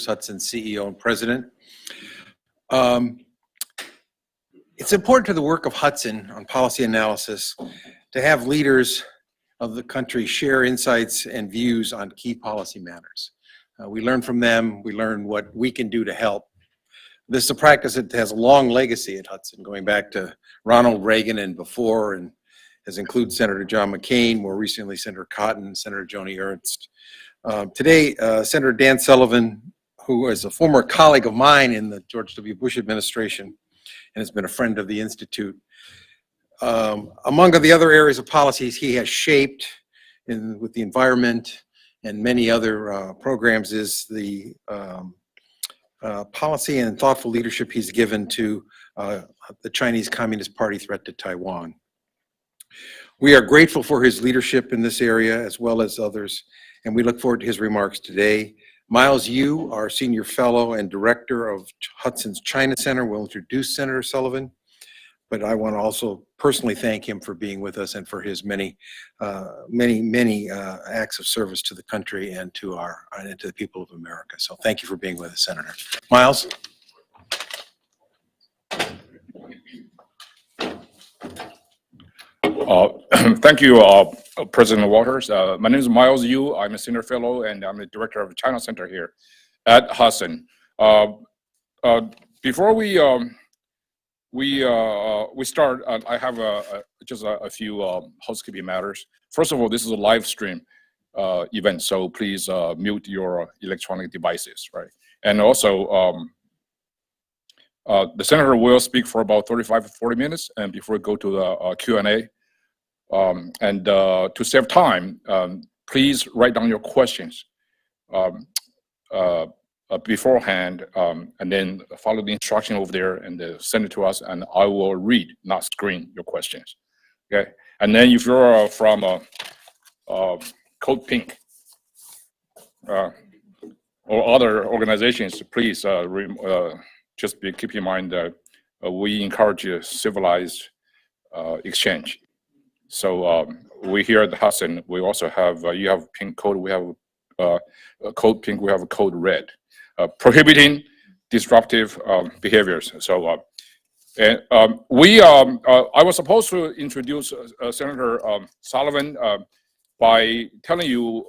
Hudson CEO and President. It's important to the work of Hudson on policy analysis to have leaders of the country share insights and views on key policy matters. We learn from them, we learn what we can do to help. This is a practice that has a long legacy at Hudson, going back to Ronald Reagan and before, and has included Senator John McCain, more recently Senator Cotton, Senator Joni Ernst. Today, Senator Dan Sullivan, who is a former colleague of mine in the George W. Bush administration and has been a friend of the Institute. Among the other areas of policies he has shaped with the environment and many other programs is the policy and thoughtful leadership he's given to the Chinese Communist Party threat to Taiwan. We are grateful for his leadership in this area as well as others, and we look forward to his remarks today. Miles Yu, our senior fellow and director of Hudson's China Center, will introduce Senator Sullivan, but I want to also personally thank him for being with us and for his many acts of service to the country and to the people of America. So thank you for being with us, Senator. Miles. Thank you, President Waters. My name is Miles Yu. I'm a senior fellow and I'm the director of the China Center here at Hudson. Before we start, I have just a few housekeeping matters. First of all, this is a live stream event, so please mute your electronic devices, right? And also, the senator will speak for about 35 to 40 minutes, and before we go to the Q&A, to save time, please write down your questions beforehand, and then follow the instruction over there and send it to us, and I will read, not screen your questions. Okay, and then if you're from Code Pink or other organizations, please just keep in mind that we encourage a civilized exchange. So we here at Hudson, we also have, you have pink code, we have code pink, we have a code red, prohibiting disruptive behaviors. So I was supposed to introduce Senator Sullivan by telling you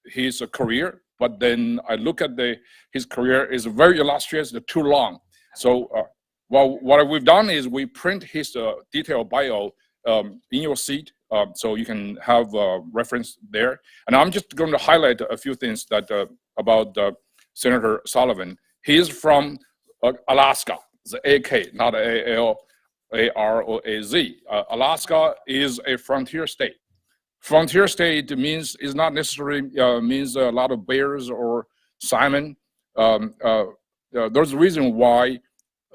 his career, but then I look at his career is very illustrious, too long. So well, what we've done is we print his detailed bio in your seat, so you can have reference there. And I'm just going to highlight a few things that about Senator Sullivan. He is from Alaska. It's AK, not A-L-A-R-O-A-Z. Alaska is a frontier state. Frontier state means is not necessarily means a lot of bears or salmon. There's a reason why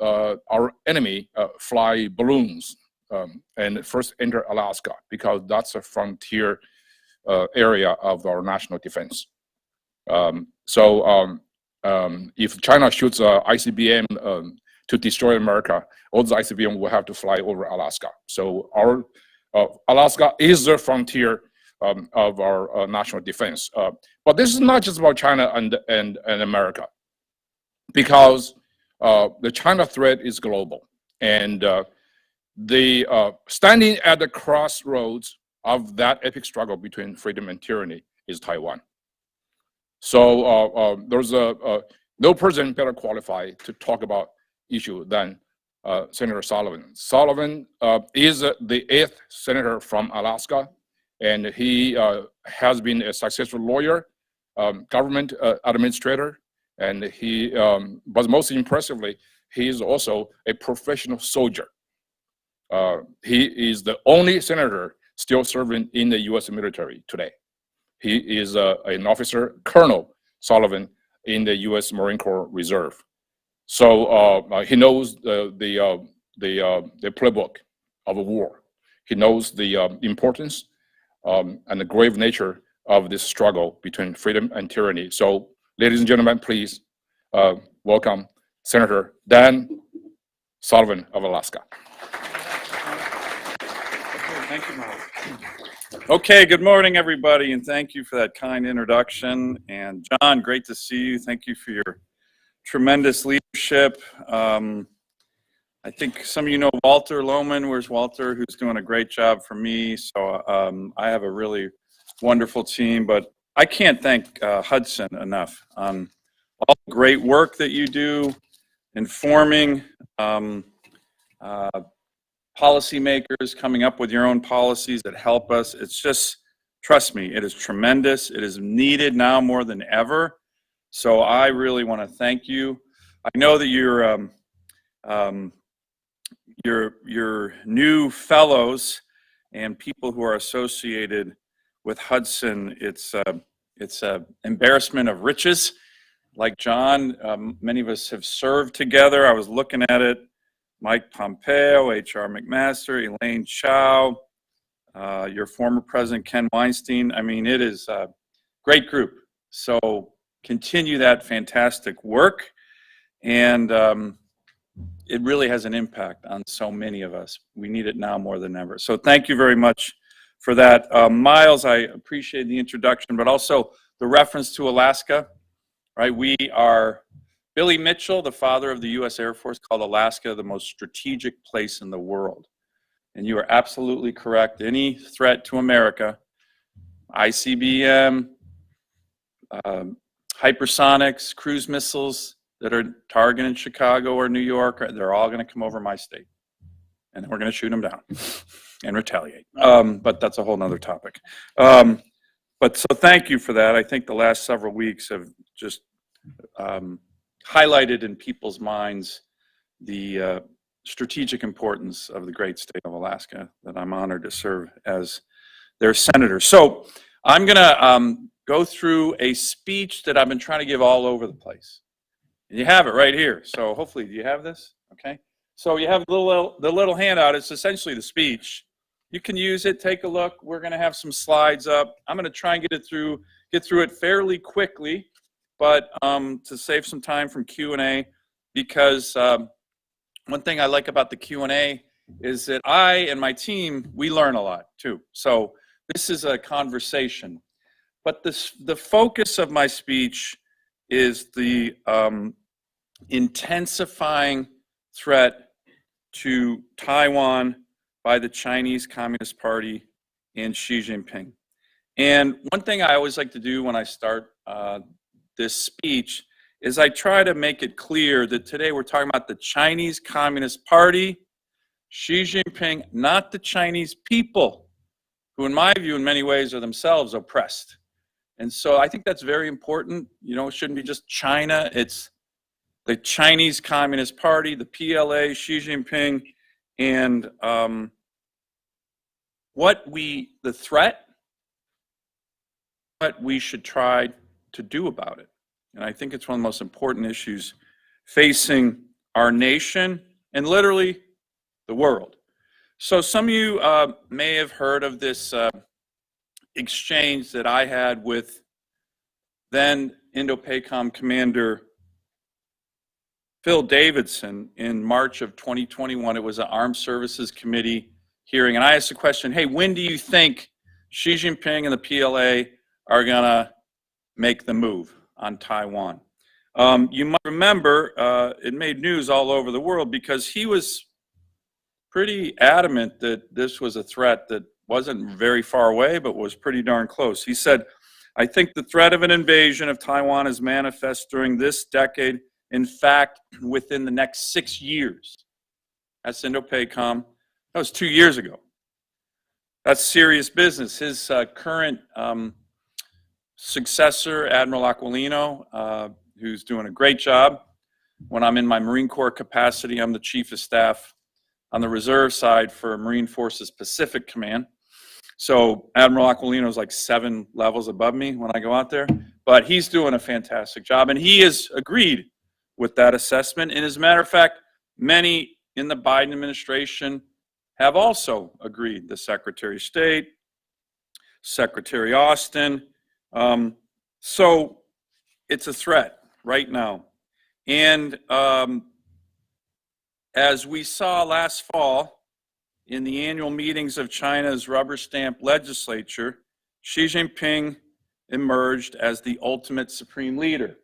our enemy fly balloons and first enter Alaska, because that's a frontier area of our national defense. If China shoots ICBM to destroy America, all the ICBM will have to fly over Alaska. So our Alaska is the frontier of our national defense. But this is not just about China and America, because the China threat is global, and standing at the crossroads of that epic struggle between freedom and tyranny is Taiwan. So there's no person better qualified to talk about issue than Senator Sullivan. Sullivan is the 8th senator from Alaska, and he has been a successful lawyer, government administrator, and he, but most impressively, he is also a professional soldier. He is the only senator still serving in the U.S. military today. He is an officer, Colonel Sullivan, in the U.S. Marine Corps Reserve. So he knows the playbook of a war. He knows the importance and the grave nature of this struggle between freedom and tyranny. So, ladies and gentlemen, please welcome Senator Dan Sullivan of Alaska. Thank you, Miles. Okay, good morning, everybody, and thank you for that kind introduction. And John, great to see you. Thank you for your tremendous leadership. I think some of you know Walter Lohman. Where's Walter? Who's doing a great job for me. So I have a really wonderful team, but I can't thank Hudson enough on all the great work that you do informing policymakers, coming up with your own policies that help us. It's just, trust me, it is tremendous. It is needed now more than ever. So I really want to thank you. I know that your new fellows and people who are associated with Hudson, it's a embarrassment of riches. Like John, many of us have served together. I was looking at it. Mike Pompeo, H.R. McMaster, Elaine Chao, your former president, Ken Weinstein. I mean, it is a great group. So continue that fantastic work. And it really has an impact on so many of us. We need it now more than ever. So thank you very much for that. Miles, I appreciate the introduction, but also the reference to Alaska, right? We are, Billy Mitchell, the father of the U.S. Air Force, called Alaska the most strategic place in the world. And you are absolutely correct. Any threat to America, ICBM, hypersonics, cruise missiles that are targeting Chicago or New York, they're all going to come over my state. And we're going to shoot them down and retaliate. But that's a whole nother topic. But so thank you for that. I think the last several weeks have just highlighted in people's minds the strategic importance of the great state of Alaska that I'm honored to serve as their senator. So I'm going to go through a speech that I've been trying to give all over the place. You have it right here. So hopefully, do you have this? Okay. So you have the little handout. It's essentially the speech. You can use it. Take a look. We're going to have some slides up. I'm going to try and get through it fairly quickly, but to save some time from Q&A, because one thing I like about the Q&A is that I and my team, we learn a lot too. So this is a conversation, but the focus of my speech is the intensifying threat to Taiwan by the Chinese Communist Party and Xi Jinping. And one thing I always like to do when I start this speech is I try to make it clear that today we're talking about the Chinese Communist Party, Xi Jinping, not the Chinese people, who in my view in many ways are themselves oppressed. And so I think that's very important. You know, it shouldn't be just China. It's the Chinese Communist Party, the PLA, Xi Jinping, and the threat, what we should try to do about it. And I think it's one of the most important issues facing our nation and literally the world. So some of you may have heard of this exchange that I had with then Indo-PACOM Commander Phil Davidson in March of 2021. It was an Armed Services Committee hearing, and I asked the question, hey, when do you think Xi Jinping and the PLA are going to make the move on Taiwan? You might remember it made news all over the world because he was pretty adamant that this was a threat that wasn't very far away, but was pretty darn close. He said, I think the threat of an invasion of Taiwan is manifest during this decade. In fact, within the next 6 years. That's Indo-PACOM. That was 2 years ago. That's serious business. His current successor, Admiral Aquilino, who's doing a great job. When I'm in my Marine Corps capacity, I'm the Chief of Staff on the reserve side for Marine Forces Pacific Command. So Admiral Aquilino is like 7 levels above me when I go out there. But he's doing a fantastic job, and he has agreed with that assessment. And as a matter of fact, many in the Biden administration have also agreed. The Secretary of State, Secretary Austin. So it's a threat right now. And as we saw last fall in the annual meetings of China's rubber-stamped legislature, Xi Jinping emerged as the ultimate supreme leader,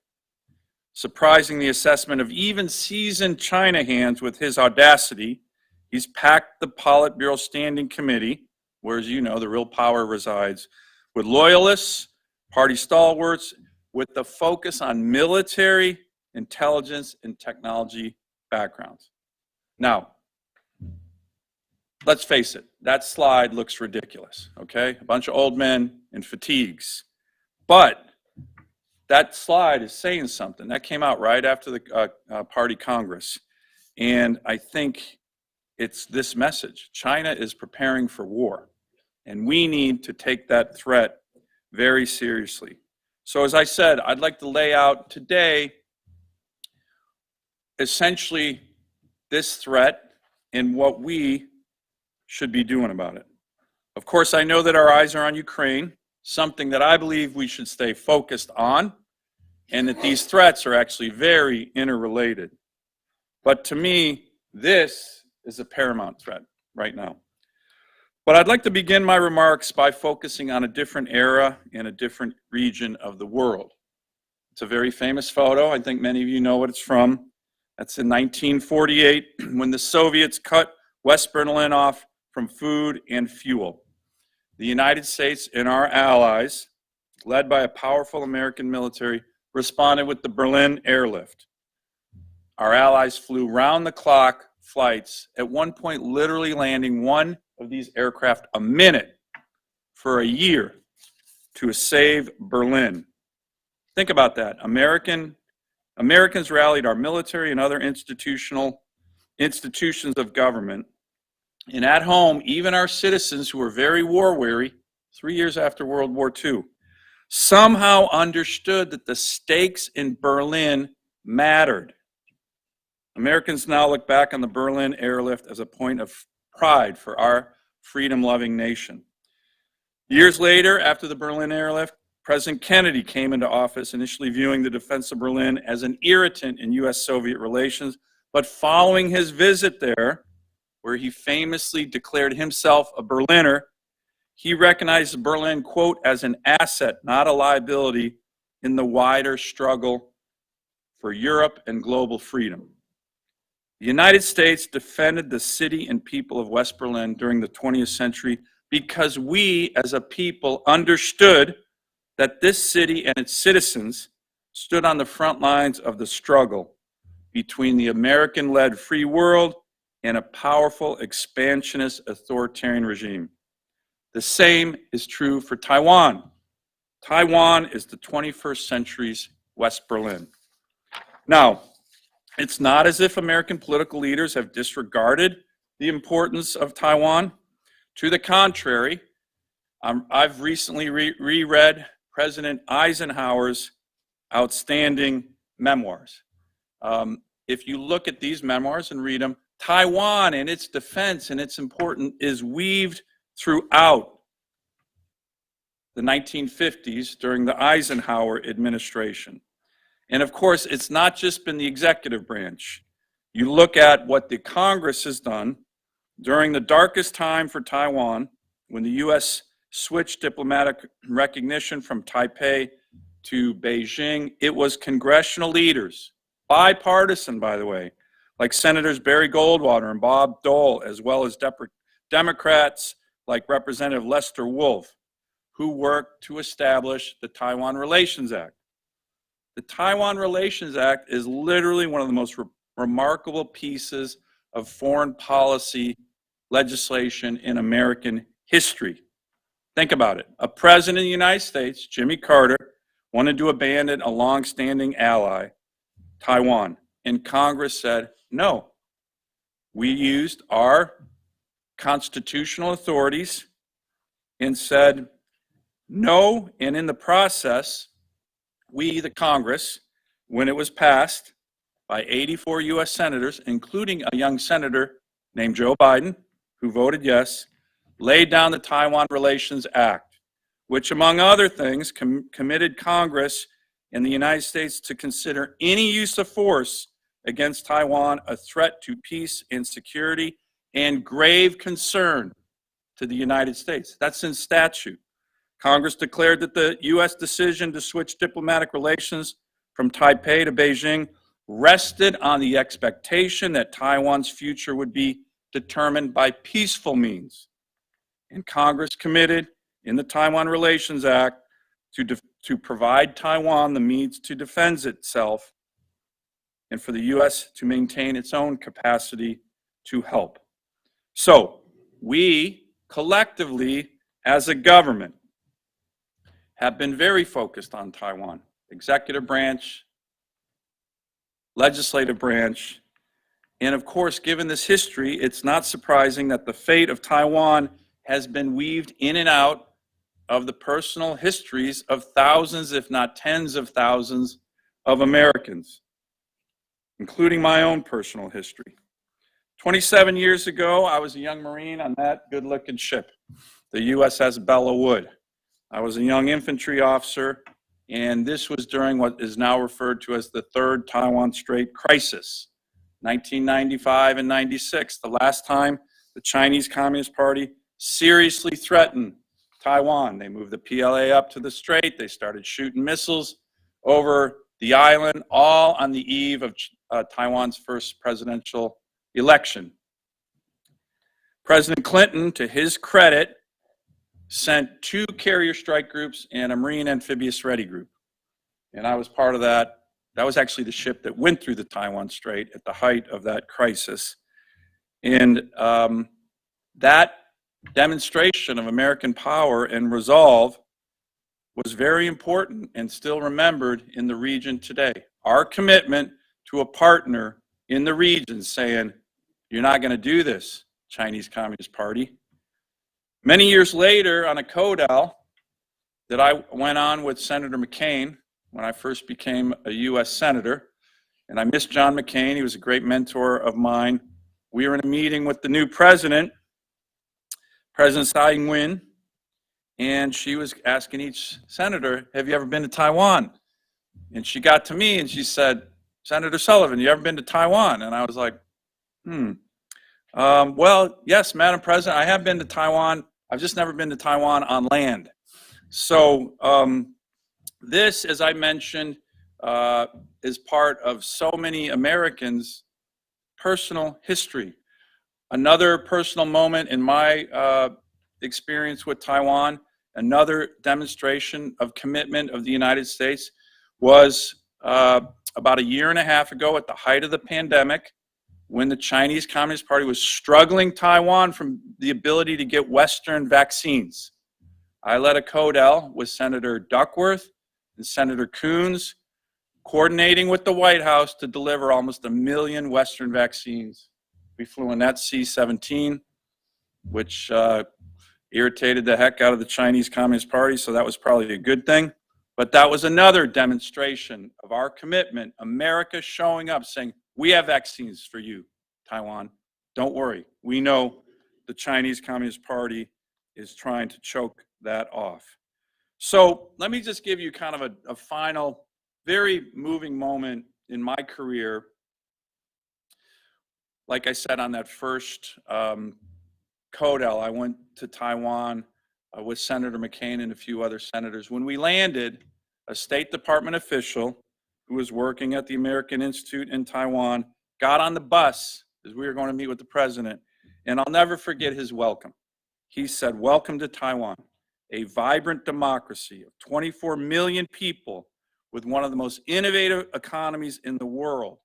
surprising the assessment of even seasoned China hands with his audacity. He's packed the Politburo Standing Committee, where, as you know, the real power resides, with loyalists, party stalwarts, with the focus on military, intelligence, and technology backgrounds. Now, let's face it, that slide looks ridiculous, okay? A bunch of old men in fatigues. But that slide is saying something. That came out right after the party Congress. And I think it's this message. China is preparing for war. And we need to take that threat very seriously. So as I said, I'd like to lay out today essentially this threat and what we should be doing about it. Of course, I know that our eyes are on Ukraine, something that I believe we should stay focused on, and that these threats are actually very interrelated. But to me, this is a paramount threat right now. But I'd like to begin my remarks by focusing on a different era and a different region of the world. It's a very famous photo. I think many of you know what it's from. That's in 1948, when the Soviets cut West Berlin off from food and fuel. The United States and our allies, led by a powerful American military, responded with the Berlin airlift. Our allies flew round-the-clock flights, at one point literally landing one of these aircraft a minute for a year to save Berlin. Think about that. Americans rallied our military and other institutions of government. And at home, even our citizens who were very war-weary, 3 years after World War II, somehow understood that the stakes in Berlin mattered. Americans now look back on the Berlin airlift as a point of pride for our freedom-loving nation. Years later, after the Berlin airlift, President Kennedy came into office, initially viewing the defense of Berlin as an irritant in U.S.-Soviet relations, but following his visit there, where he famously declared himself a Berliner, he recognized Berlin, quote, as an asset, not a liability, in the wider struggle for Europe and global freedom. The United States defended the city and people of West Berlin during the 20th century because we, as a people, understood that this city and its citizens stood on the front lines of the struggle between the American-led free world and a powerful, expansionist, authoritarian regime. The same is true for Taiwan. Taiwan is the 21st century's West Berlin. Now, it's not as if American political leaders have disregarded the importance of Taiwan. To the contrary, I've recently reread President Eisenhower's outstanding memoirs. If you look at these memoirs and read them, Taiwan and its defense and its importance is weaved throughout the 1950s during the Eisenhower administration. And of course, it's not just been the executive branch. You look at what the Congress has done during the darkest time for Taiwan, when the U.S. switched diplomatic recognition from Taipei to Beijing. It was congressional leaders, bipartisan, by the way, like Senators Barry Goldwater and Bob Dole, as well as Democrats like Representative Lester Wolf, who worked to establish the Taiwan Relations Act. The Taiwan Relations Act is literally one of the most remarkable pieces of foreign policy legislation in American history. Think about it. A president of the United States, Jimmy Carter, wanted to abandon a long-standing ally, Taiwan, and Congress said, no. We used our constitutional authorities and said no, and in the process, we, the Congress, when it was passed by 84 U.S. senators, including a young senator named Joe Biden, who voted yes, laid down the Taiwan Relations Act, which, among other things, committed Congress and the United States to consider any use of force against Taiwan a threat to peace and security, and grave concern to the United States. That's in statute. Congress declared that the U.S. decision to switch diplomatic relations from Taipei to Beijing rested on the expectation that Taiwan's future would be determined by peaceful means. And Congress committed in the Taiwan Relations Act to provide Taiwan the means to defend itself and for the U.S. to maintain its own capacity to help. So we collectively, as a government, have been very focused on Taiwan, executive branch, legislative branch, and of course, given this history, it's not surprising that the fate of Taiwan has been weaved in and out of the personal histories of thousands, if not tens of thousands, of Americans, including my own personal history. 27 years ago, I was a young Marine on that good-looking ship, the USS Bella Wood. I was a young infantry officer, and this was during what is now referred to as the Third Taiwan Strait Crisis, 1995 and 96, the last time the Chinese Communist Party seriously threatened Taiwan. They moved the PLA up to the strait. They started shooting missiles over the island, all on the eve of Taiwan's first presidential election. President Clinton, to his credit, sent 2 carrier strike groups and a Marine amphibious ready group. And I was part of that. That was actually the ship that went through the Taiwan Strait at the height of that crisis. And that demonstration of American power and resolve was very important and still remembered in the region today. Our commitment to a partner in the region saying, you're not going to do this, Chinese Communist Party. Many years later, on a CODEL that I went on with Senator McCain when I first became a U.S. Senator, and I miss John McCain. He was a great mentor of mine. We were in a meeting with the new president, President Tsai Ing-wen, and she was asking each senator, have you ever been to Taiwan? And she got to me and she said, Senator Sullivan, you ever been to Taiwan? And I was like, well, yes, Madam President, I have been to Taiwan. I've just never been to Taiwan on land. So this, as I mentioned, is part of so many Americans' personal history. Another personal moment in my experience with Taiwan, another demonstration of commitment of the United States was about a year and a half ago at the height of the pandemic, when the Chinese Communist Party was struggling Taiwan from the ability to get Western vaccines. I led a CODEL with Senator Duckworth and Senator Coons, coordinating with the White House to deliver almost 1 million Western vaccines. We flew in that C-17, which irritated the heck out of the Chinese Communist Party, so that was probably a good thing. But that was another demonstration of our commitment, America showing up, saying, we have vaccines for you, Taiwan. Don't worry. We know the Chinese Communist Party is trying to choke that off. So let me just give you kind of a final, very moving moment in my career. Like I said, on that first CODEL, I went to Taiwan with Senator McCain and a few other senators. When we landed, a State Department official who was working at the American Institute in Taiwan got on the bus as we were going to meet with the president, and I'll never forget his welcome. He said, welcome to Taiwan, a vibrant democracy of 24 million people with one of the most innovative economies in the world,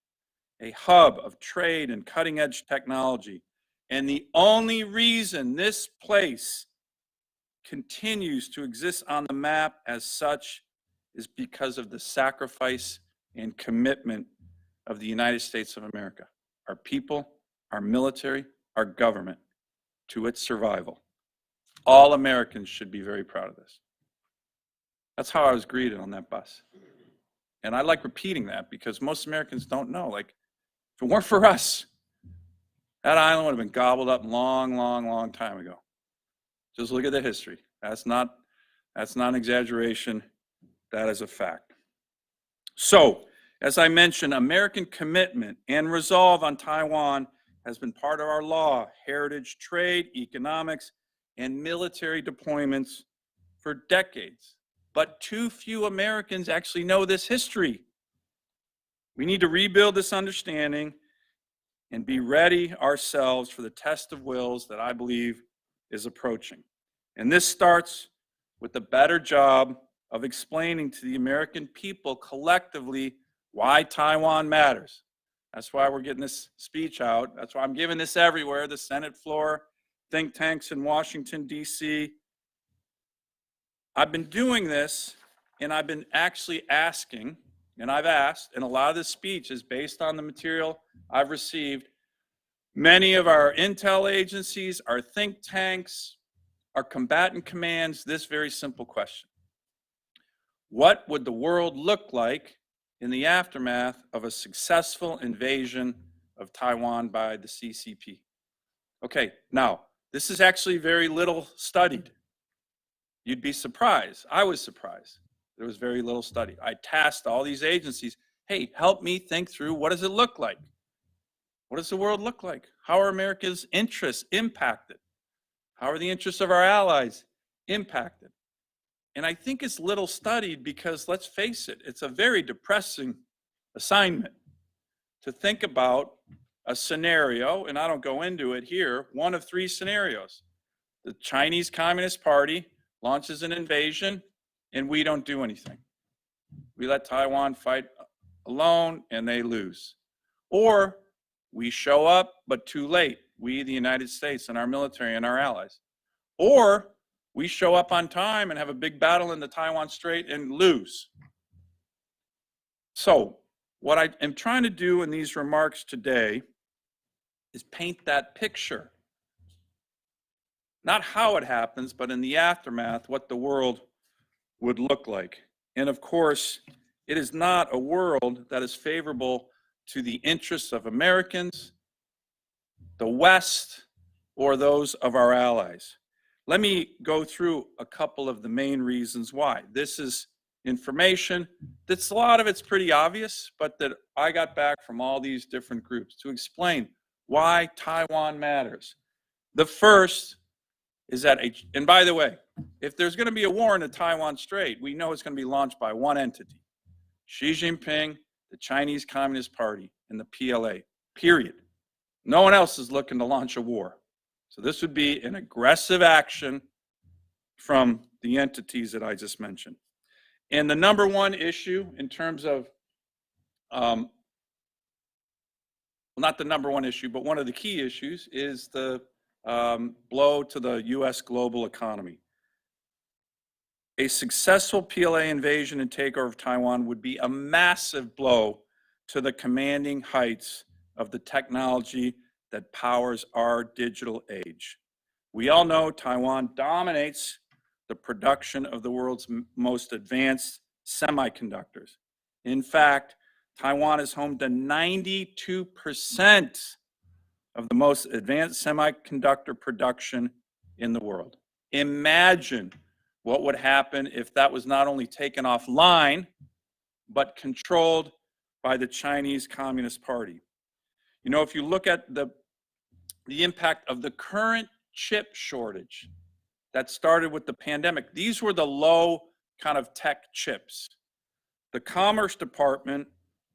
a hub of trade and cutting-edge technology. And the only reason this place continues to exist on the map as such is because of the sacrifice and commitment of the United States of America, our people, our military, our government, to its survival. All Americans should be very proud of this. That's how I was greeted on that bus. And I like repeating that because most Americans don't know, like, if it weren't for us, that island would have been gobbled up long time ago. Just look at the history. That's not an exaggeration. That is a fact. So, as I mentioned, American commitment and resolve on Taiwan has been part of our law, heritage, trade, economics, and military deployments for decades. But too few Americans actually know this history. We need to rebuild this understanding and be ready ourselves for the test of wills that I believe is approaching. And this starts with a better job of explaining to the American people collectively why Taiwan matters. That's why we're getting this speech out. That's why I'm giving this everywhere, the Senate floor, think tanks in Washington, D.C. I've been doing this, and I've been actually asking, and I've asked, and a lot of this speech is based on the material I've received. Many of our intel agencies, our think tanks, our combatant commands, this very simple question. What would the world look like in the aftermath of a successful invasion of Taiwan by the CCP? Okay, now, this is actually very little studied. You'd be surprised. I was surprised. There was very little studied. I tasked all these agencies, hey, help me think through what does it look like? What does the world look like? How are America's interests impacted? How are the interests of our allies impacted? And I think it's little studied because, let's face it, it's a very depressing assignment to think about a scenario, and I don't go into it here, one of three scenarios. The Chinese Communist Party launches an invasion, and we don't do anything. We let Taiwan fight alone, and they lose. Or we show up, but too late, we, the United States, and our military and our allies. Or we show up on time and have a big battle in the Taiwan Strait and lose. So what I am trying to do in these remarks today is paint that picture. Not how it happens, but in the aftermath, what the world would look like. And of course, it is not a world that is favorable to the interests of Americans, the West, or those of our allies. Let me go through a couple of the main reasons why. This is information that's, a lot of it's pretty obvious, but that I got back from all these different groups to explain why Taiwan matters. The first is that, and by the way, if there's going to be a war in the Taiwan Strait, we know it's going to be launched by one entity, Xi Jinping, the Chinese Communist Party, and the PLA, period. No one else is looking to launch a war. So this would be an aggressive action from the entities that I just mentioned. And the number one issue in terms of, well, not the number one issue, but one of the key issues is the blow to the U.S. global economy. A successful PLA invasion and takeover of Taiwan would be a massive blow to the commanding heights of the technology that powers our digital age. We all know Taiwan dominates the production of the world's most advanced semiconductors. In fact, Taiwan is home to 92% of the most advanced semiconductor production in the world. Imagine what would happen if that was not only taken offline, but controlled by the Chinese Communist Party. You know, if you look at the impact of the current chip shortage that started with the pandemic, these were the low kind of tech chips. The Commerce Department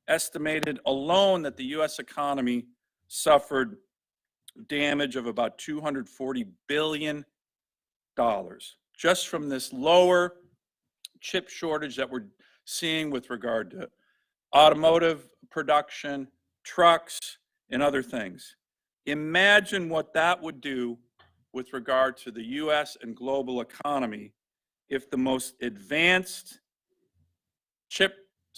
estimated alone that the US economy suffered damage of about $240 billion just from this lower chip shortage that we're seeing with regard to automotive production, trucks, and other things. Imagine what that would do with regard to the US and global economy if the most advanced chips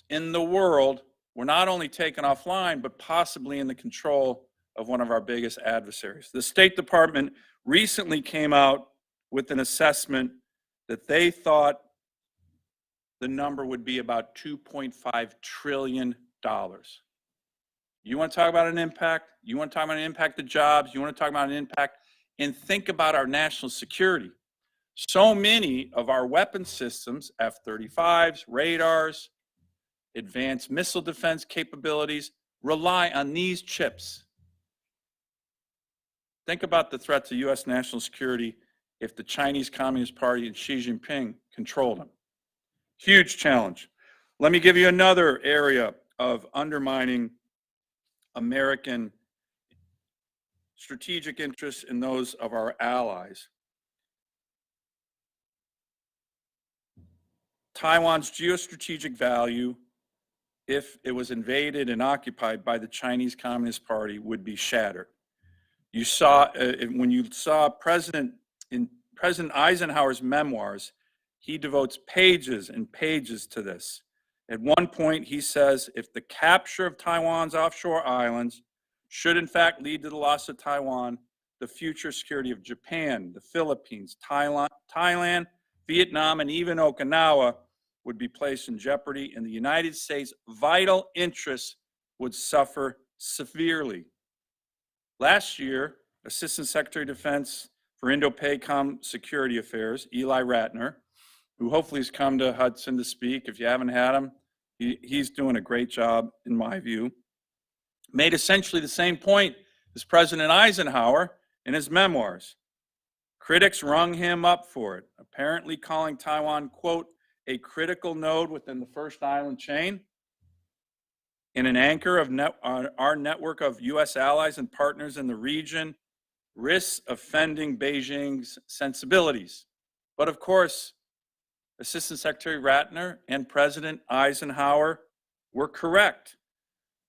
in the world were not only taken offline, but possibly in the control of one of our biggest adversaries. The State Department recently came out with an assessment that they thought the number would be about $2.5 trillion. You want to talk about an impact? You want to talk about an impact to jobs? You want to talk about an impact? And think about our national security. So many of our weapon systems, F-35s, radars, advanced missile defense capabilities, rely on these chips. Think about the threat to U.S. national security if the Chinese Communist Party and Xi Jinping controlled them. Huge challenge. Let me give you another area of undermining American strategic interests and those of our allies. Taiwan's geostrategic value, if it was invaded and occupied by the Chinese Communist Party, would be shattered. You saw, when you saw President Eisenhower's memoirs, he devotes pages and pages to this. At one point, he says, if the capture of Taiwan's offshore islands should in fact lead to the loss of Taiwan, the future security of Japan, the Philippines, Thailand, Vietnam, and even Okinawa would be placed in jeopardy, and the United States' vital interests would suffer severely. Last year, Assistant Secretary of Defense for Indo-PACOM Security Affairs, Eli Ratner, who hopefully has come to Hudson to speak. If you haven't had him, he's doing a great job, in my view, made essentially the same point as President Eisenhower in his memoirs. Critics rung him up for it, apparently calling Taiwan, quote, a critical node within the first island chain and an anchor of our network of U.S. allies and partners in the region, risks offending Beijing's sensibilities. But of course, Assistant Secretary Ratner and President Eisenhower were correct.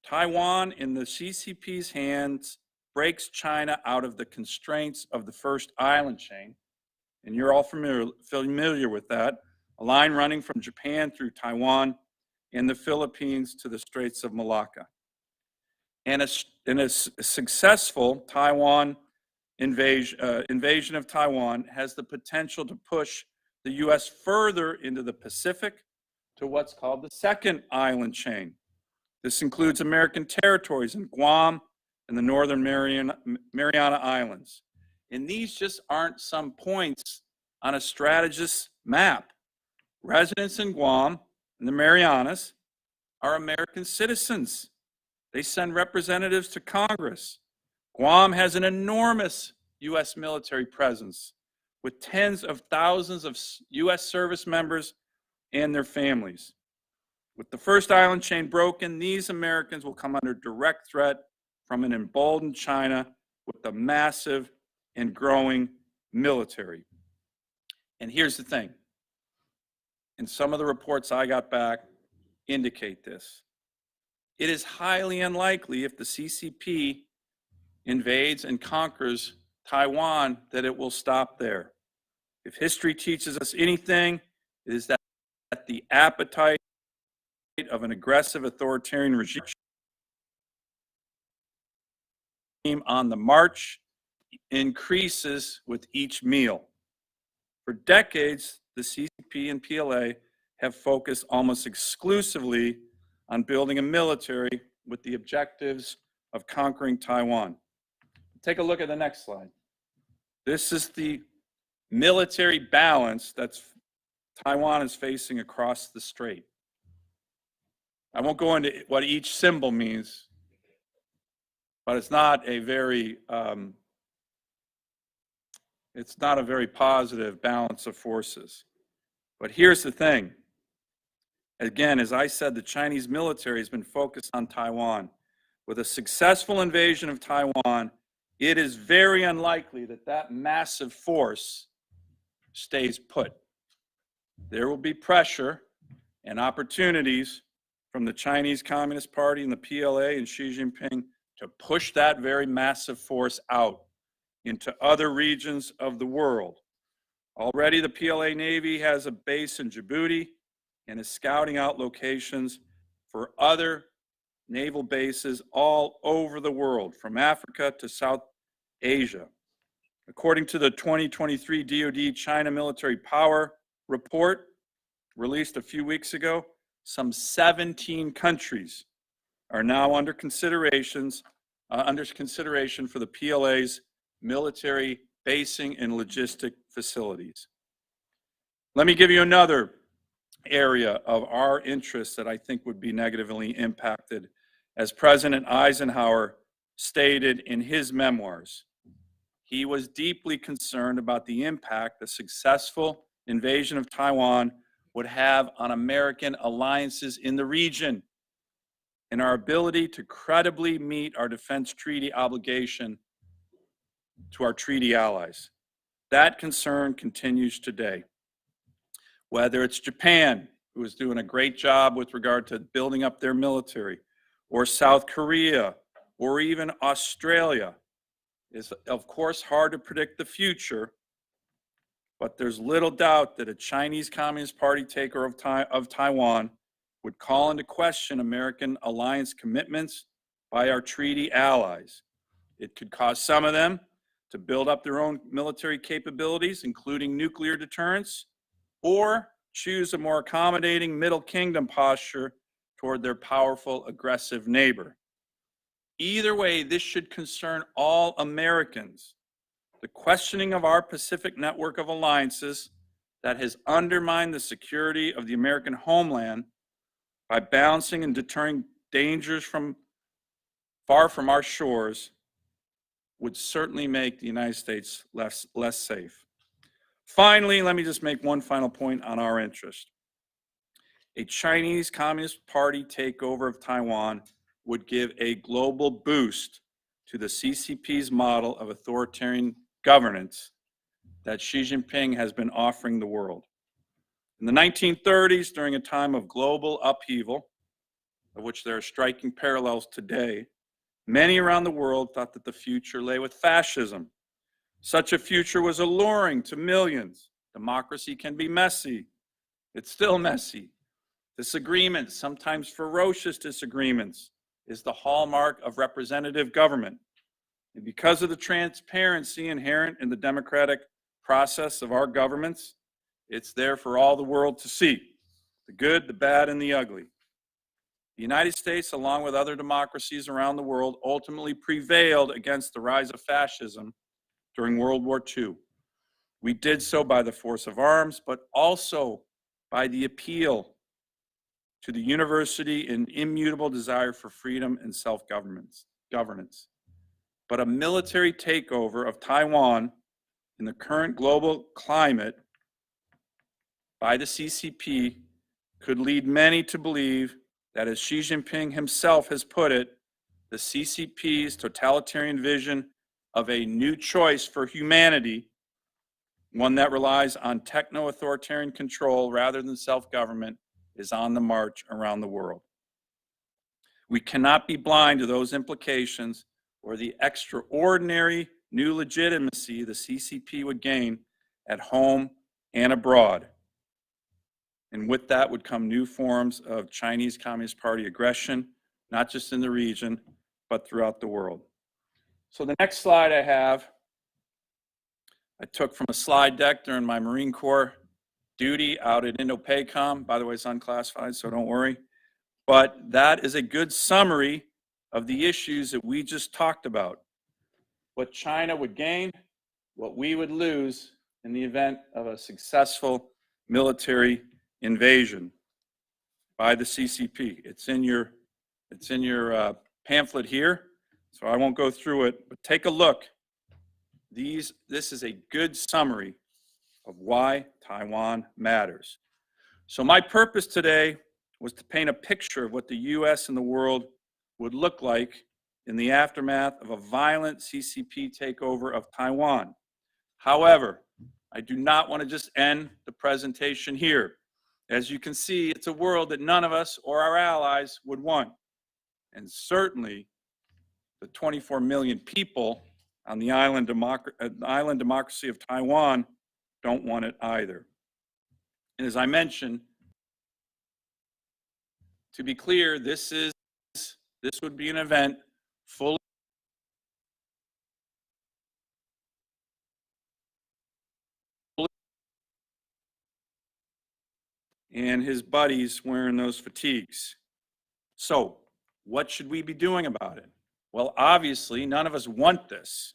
Taiwan, in the CCP's hands, breaks China out of the constraints of the first island chain, and you're all familiar with that, a line running from Japan through Taiwan and the Philippines to the Straits of Malacca. And a successful Taiwan invasion of Taiwan has the potential to push the U.S. further into the Pacific to what's called the second island chain. This includes American territories in Guam and the Northern Mariana Islands. And these just aren't some points on a strategist's map. Residents in Guam and the Marianas are American citizens. They send representatives to Congress. Guam has an enormous U.S. military presence with tens of thousands of U.S. service members and their families. With the first island chain broken, these Americans will come under direct threat from an emboldened China with a massive and growing military. And here's the thing, and some of the reports I got back indicate this. It is highly unlikely if the CCP invades and conquers Taiwan that it will stop there. If history teaches us anything, it is that the appetite of an aggressive authoritarian regime on the march increases with each meal. For decades, the CCP and PLA have focused almost exclusively on building a military with the objectives of conquering Taiwan. Take a look at the next slide. This is the military balance that Taiwan is facing across the strait. I won't go into what each symbol means, but it's not a very positive balance of forces. But here's the thing. Again, as I said, the Chinese military has been focused on Taiwan. With a successful invasion of Taiwan, it is very unlikely that that massive force stays put. There will be pressure and opportunities from the Chinese Communist Party and the PLA and Xi Jinping to push that very massive force out into other regions of the world. Already the PLA Navy has a base in Djibouti and is scouting out locations for other naval bases all over the world, from Africa to South Asia. According to the 2023 DoD China Military Power Report, released a few weeks ago, some 17 countries are now under consideration for the PLA's military basing and logistic facilities. Let me give you another area of our interests that I think would be negatively impacted, as President Eisenhower stated in his memoirs. he was deeply concerned about the impact the successful invasion of Taiwan would have on American alliances in the region and our ability to credibly meet our defense treaty obligation to our treaty allies. That concern continues today. Whether it's Japan, who is doing a great job with regard to building up their military, or South Korea, or even Australia. It's of course hard to predict the future, but there's little doubt that a Chinese Communist Party takeover of Taiwan would call into question American alliance commitments by our treaty allies. It could cause some of them to build up their own military capabilities, including nuclear deterrence, or choose a more accommodating Middle Kingdom posture toward their powerful, aggressive neighbor. Either way, this should concern all Americans. The questioning of our Pacific network of alliances that has undermined the security of the American homeland by balancing and deterring dangers from far from our shores would certainly make the United States less safe. Finally, let me just make one final point on our interest. A Chinese Communist Party takeover of Taiwan would give a global boost to the CCP's model of authoritarian governance that Xi Jinping has been offering the world. In the 1930s, during a time of global upheaval, of which there are striking parallels today, many around the world thought that the future lay with fascism. Such a future was alluring to millions. Democracy can be messy. It's still messy. Disagreements, sometimes ferocious disagreements, is the hallmark of representative government. And because of the transparency inherent in the democratic process of our governments, it's there for all the world to see, the good, the bad, and the ugly. The United States, along with other democracies around the world, ultimately prevailed against the rise of fascism during World War II. We did so by the force of arms, but also by the appeal to the university and immutable desire for freedom and self-governance. But a military takeover of Taiwan in the current global climate by the CCP could lead many to believe that, as Xi Jinping himself has put it, the CCP's totalitarian vision of a new choice for humanity, one that relies on techno-authoritarian control rather than self-government, is on the march around the world. We cannot be blind to those implications or the extraordinary new legitimacy the CCP would gain at home and abroad. And with that would come new forms of Chinese Communist Party aggression, not just in the region, but throughout the world. So the next slide I took from a slide deck during my Marine Corps duty out at Indo-PACOM. By the way, it's unclassified, so don't worry. But that is a good summary of the issues that we just talked about. What China would gain, what we would lose in the event of a successful military invasion by the CCP. It's in your pamphlet here, so I won't go through it, but take a look. This is a good summary of why Taiwan matters. So my purpose today was to paint a picture of what the U.S. and the world would look like in the aftermath of a violent CCP takeover of Taiwan. However, I do not want to just end the presentation here. As you can see, it's a world that none of us or our allies would want. And certainly the 24 million people on the island democracy of Taiwan don't want it either. And as I mentioned, to be clear, this would be an event fully and his buddies wearing those fatigues. So what should we be doing about it? Well, obviously, none of us want this.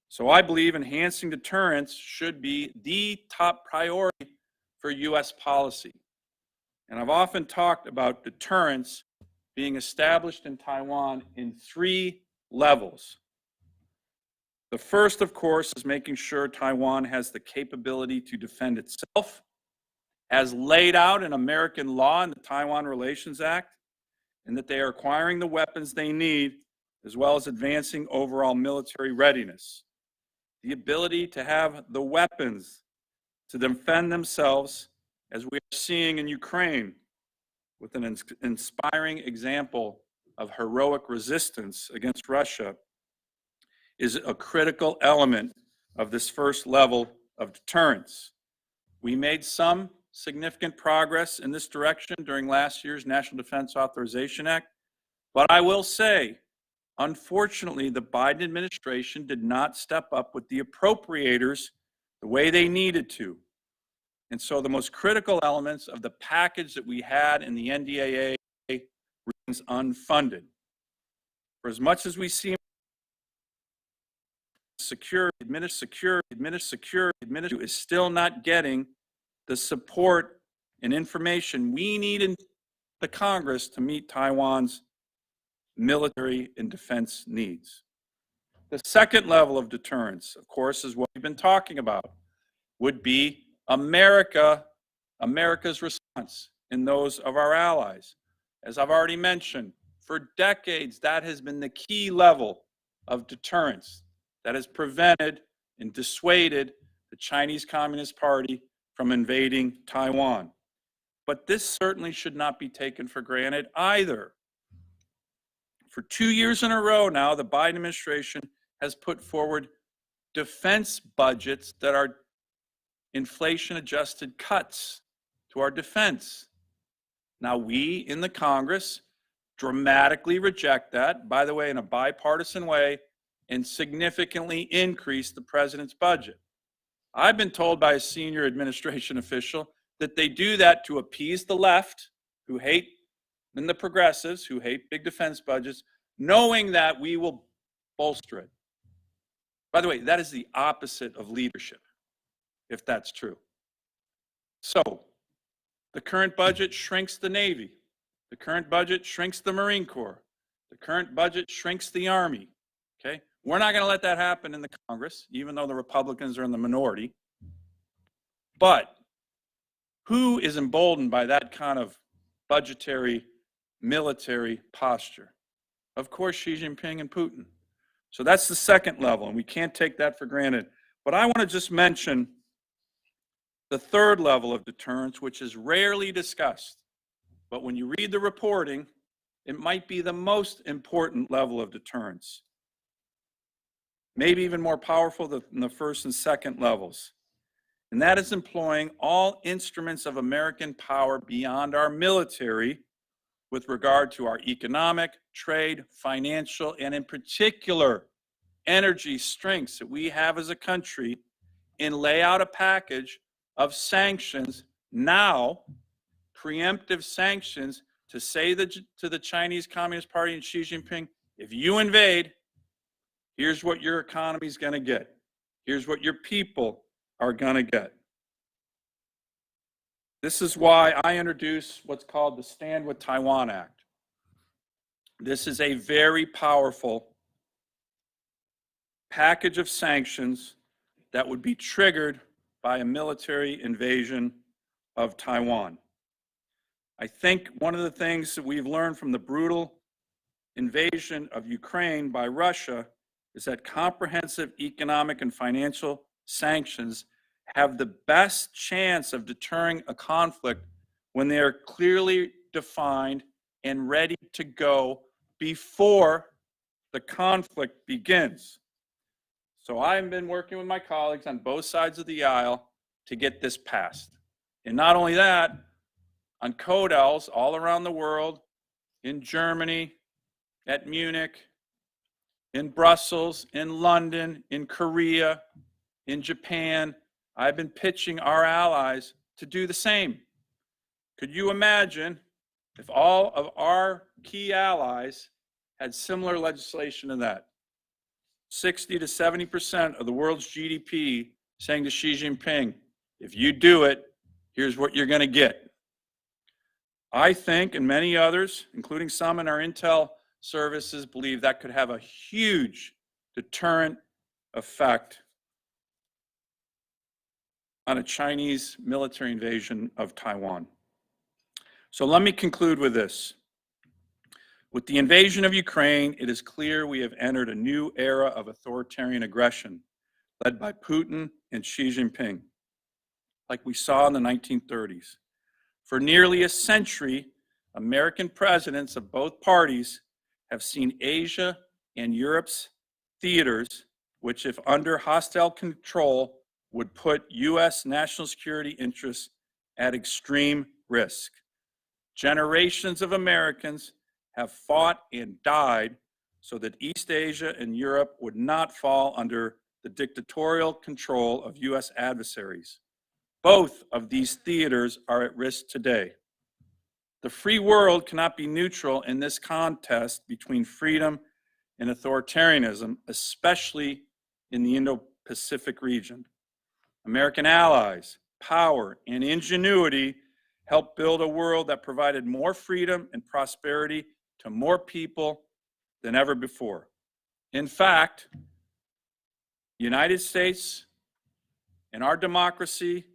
So I believe enhancing deterrence should be the top priority for U.S. policy. And I've often talked about deterrence being established in Taiwan in 3 levels. The first, of course, is making sure Taiwan has the capability to defend itself, as laid out in American law and the Taiwan Relations Act, and that they are acquiring the weapons they need, as well as advancing overall military readiness. The ability to have the weapons to defend themselves, as we are seeing in Ukraine, with an inspiring example of heroic resistance against Russia, is a critical element of this first level of deterrence. We made some significant progress in this direction during last year's National Defense Authorization Act, but I will say, unfortunately, the Biden administration did not step up with the appropriators the way they needed to. And so the most critical elements of the package that we had in the NDAA remains unfunded. For as much as we see secure, is still not getting the support and information we need in the Congress to meet Taiwan's military and defense needs. The second level of deterrence, of course, is what we've been talking about, would be America's response and those of our allies. As I've already mentioned, for decades, that has been the key level of deterrence that has prevented and dissuaded the Chinese Communist Party from invading Taiwan. But this certainly should not be taken for granted either. For 2 years in a row now, the Biden administration has put forward defense budgets that are inflation-adjusted cuts to our defense. Now, we in the Congress dramatically reject that, by the way, in a bipartisan way, and significantly increase the president's budget. I've been told by a senior administration official that they do that to appease the left, who hate, and the progressives, who hate big defense budgets, knowing that we will bolster it. By the way, that is the opposite of leadership, if that's true. So, the current budget shrinks the Navy. The current budget shrinks the Marine Corps. The current budget shrinks the Army. Okay? We're not going to let that happen in the Congress, even though the Republicans are in the minority. But who is emboldened by that kind of budgetary, military posture? Of course, Xi Jinping and Putin. So that's the second level, and we can't take that for granted. But I want to just mention the third level of deterrence, which is rarely discussed. But when you read the reporting, it might be the most important level of deterrence. Maybe even more powerful than the first and second levels. And that is employing all instruments of American power beyond our military with regard to our economic, trade, financial, and in particular, energy strengths that we have as a country, and lay out a package of sanctions now, preemptive sanctions, to say to the Chinese Communist Party and Xi Jinping, if you invade, here's what your economy is going to get. Here's what your people are going to get. This is why I introduced what's called the Stand with Taiwan Act. This is a very powerful package of sanctions that would be triggered by a military invasion of Taiwan. I think one of the things that we've learned from the brutal invasion of Ukraine by Russia is that comprehensive economic and financial sanctions have the best chance of deterring a conflict when they are clearly defined and ready to go before the conflict begins. So I've been working with my colleagues on both sides of the aisle to get this passed. And not only that, on CODELs all around the world, in Germany, at Munich, in Brussels, in London, in Korea, in Japan, I've been pitching our allies to do the same. Could you imagine if all of our key allies had similar legislation to that? 60 to 70% of the world's GDP saying to Xi Jinping, if you do it, here's what you're going to get. I think, and many others, including some in our intel services, believe that could have a huge deterrent effect on a Chinese military invasion of Taiwan. So let me conclude with this. With the invasion of Ukraine, it is clear we have entered a new era of authoritarian aggression led by Putin and Xi Jinping, like we saw in the 1930s. For nearly a century, American presidents of both parties have seen Asia and Europe's theaters, which if under hostile control would put U.S. national security interests at extreme risk. Generations of Americans have fought and died so that East Asia and Europe would not fall under the dictatorial control of U.S. adversaries. Both of these theaters are at risk today. The free world cannot be neutral in this contest between freedom and authoritarianism, especially in the Indo-Pacific region. American allies, power, and ingenuity helped build a world that provided more freedom and prosperity to more people than ever before. In fact, the United States and our democracy,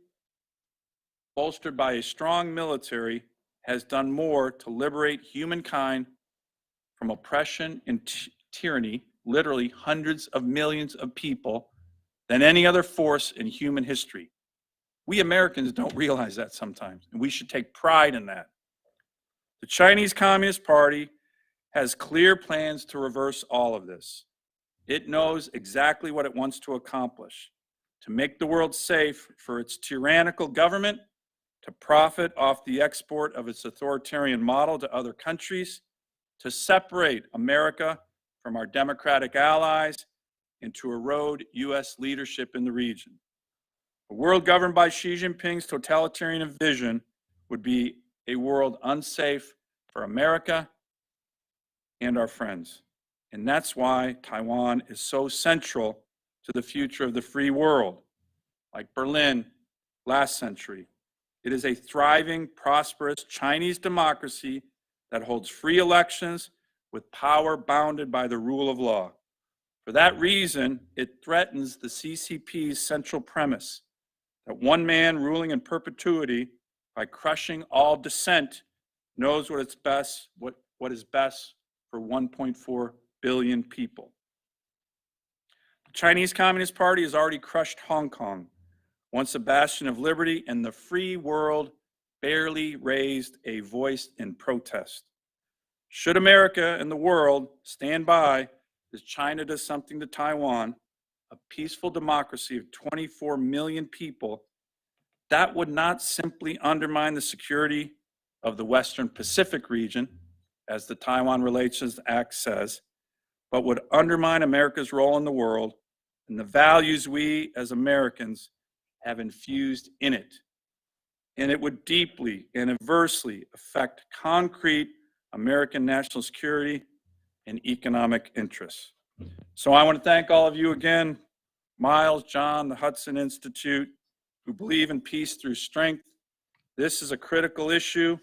bolstered by a strong military, has done more to liberate humankind from oppression and tyranny, literally hundreds of millions of people, than any other force in human history. We Americans don't realize that sometimes, and we should take pride in that. The Chinese Communist Party has clear plans to reverse all of this. It knows exactly what it wants to accomplish: to make the world safe for its tyrannical government, to profit off the export of its authoritarian model to other countries, to separate America from our democratic allies, and to erode U.S. leadership in the region. A world governed by Xi Jinping's totalitarian vision would be a world unsafe for America and our friends. And that's why Taiwan is so central to the future of the free world. Like Berlin last century, it is a thriving, prosperous Chinese democracy that holds free elections with power bounded by the rule of law. For that reason, it threatens the CCP's central premise that one man ruling in perpetuity by crushing all dissent knows what is best for 1.4 billion people. The Chinese Communist Party has already crushed Hong Kong, once a bastion of liberty, and the free world barely raised a voice in protest. Should America and the world stand by as China does something to Taiwan, a peaceful democracy of 24 million people, that would not simply undermine the security of the Western Pacific region, as the Taiwan Relations Act says, but would undermine America's role in the world and the values we as Americans have infused in it. And it would deeply and adversely affect concrete American national security and economic interests. So I want to thank all of you again, Miles, John, the Hudson Institute, who believe in peace through strength. This is a critical issue.